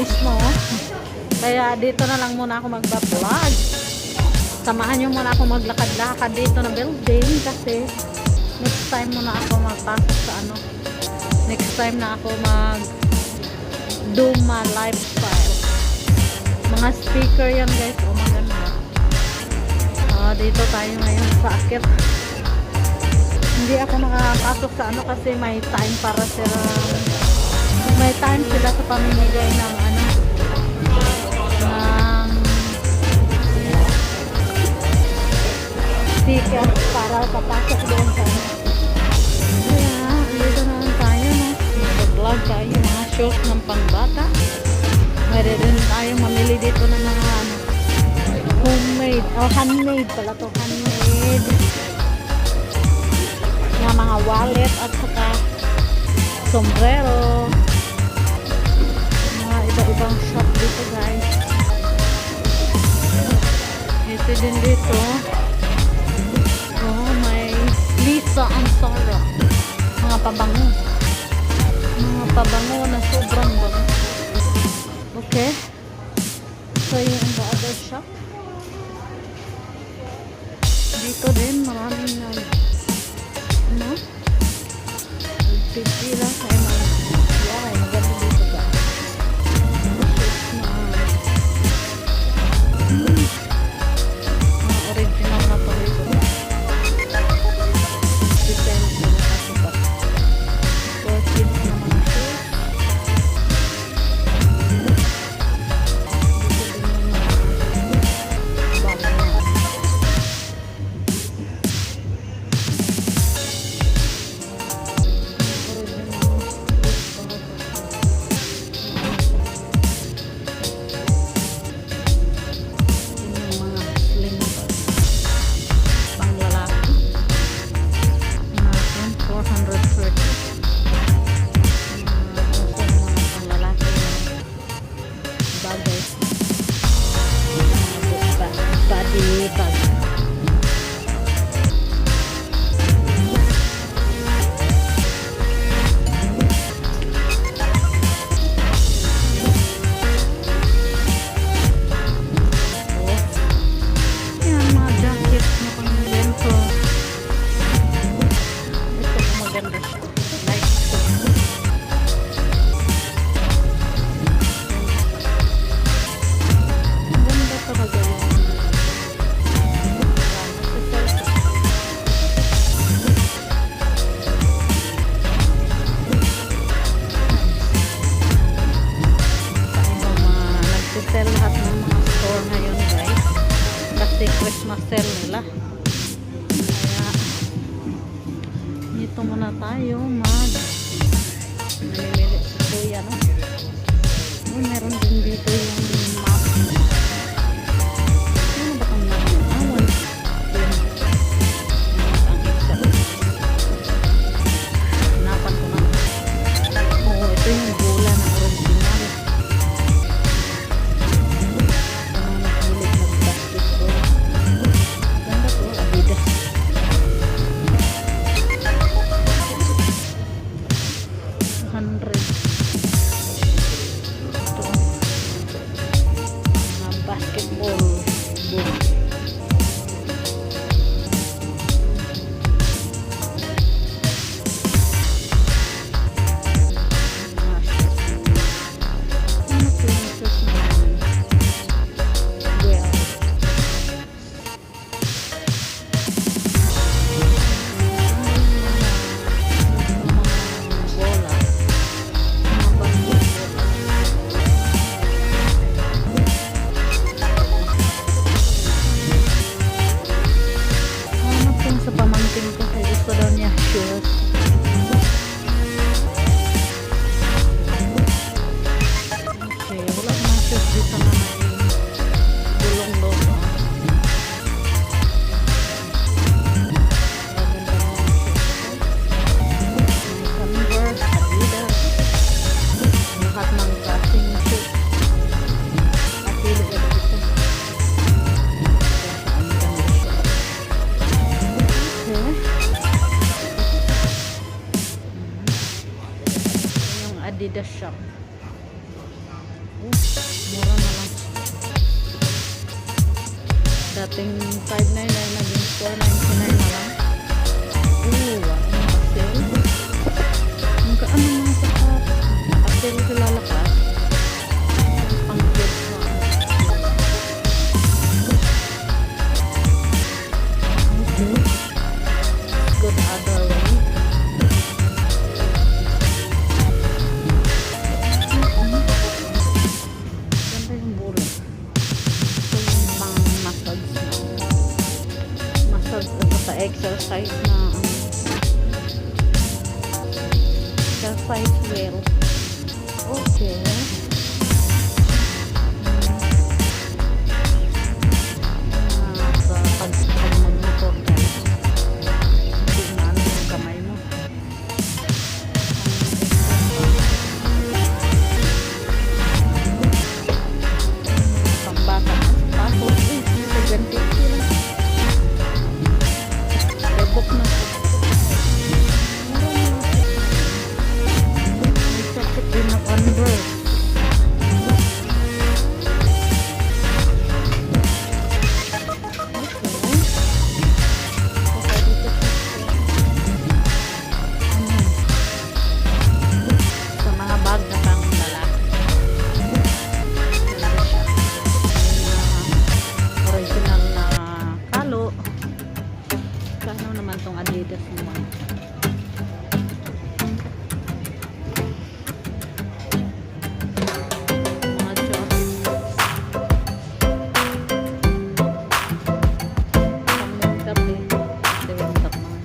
guys, no? Kaya dito na lang muna ako magba-vlog. Samahan nyo muna ako maglakad-lakad dito na building kasi next time muna ako magpasok sa ano. Next time na ako do my lifestyle. Mga speaker yan guys. Oh, maganda. Dito tayo ngayon sa akit. Hindi ako nakapasok sa ano kasi may time para sila. May time sila sa pamimigay ng ano. Ng sticker para papasok doon sa ano. Kaya, dito na lang tayo, no? Mag-vlog tayo, mga shows ng pangbata. Mayroon din tayo mamili dito ng mga ano, homemade, handmade pala to, handmade na mga wallet at saka sombrero, mga iba-ibang shop dito guys. Ito din dito, may Lisa and Sarah, mga pabango na sobrang bango. Okay, so yung the other shop dito din maraming pipila sa mga maganda dito ba mga original na to dito design nila kasi ba for kids na mga shoes. Lahat ng mga store ngayon guys kasi Christmas sale nila, kaya dito muna tayo namimili si kuya, no? Meron din dito yung map. Ano ba itong map? Hanapan ko na. Ito yung bola na original. Basketball book. Adidas shop. Dating 599 naging 499 na lang. Wow, pastel. Ang kaano mga sapat. Pastel kilala ka? Ang good mo. Okay. Good other way. Ganda yung bulak. Ito yung pang massage na. Massage ito sa exercise na exercise wheel. Okay. Sa pag magmotor ka, tingnan yung kamay mo. Pambata. Tapos, ganti sila. Rebok na. May sakit din na Converse. Sa mga bag na pang lalaki. Original na kalo. Kano naman tong Adidas naman. Mga shorts. Pang-makeup eh. Makeup mga.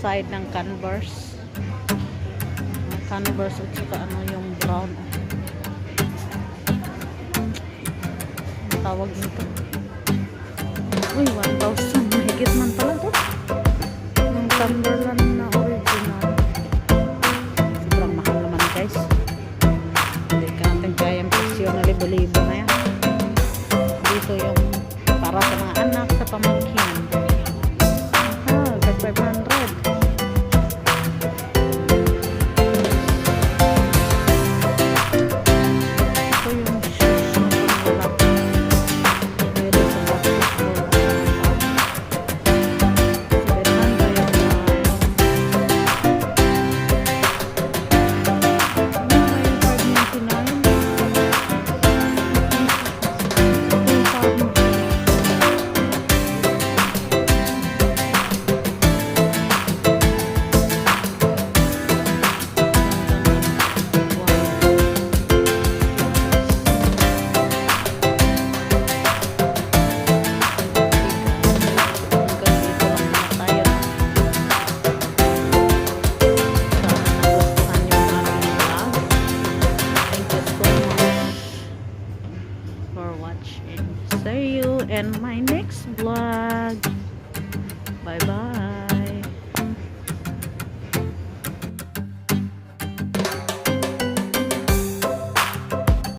Side ng Converse. Converse at saka ano yung brown. Ang tawag nito. Uy, 1,000. Mahigit man pala to. Yung Cumberland na original. Sobrang mahal naman guys. Hindi ka natin kayang presyo na libo-libo na yan. Dito yung para sa mga anak sa pamangkin. Ah, 500. See you in my next vlog. Bye bye.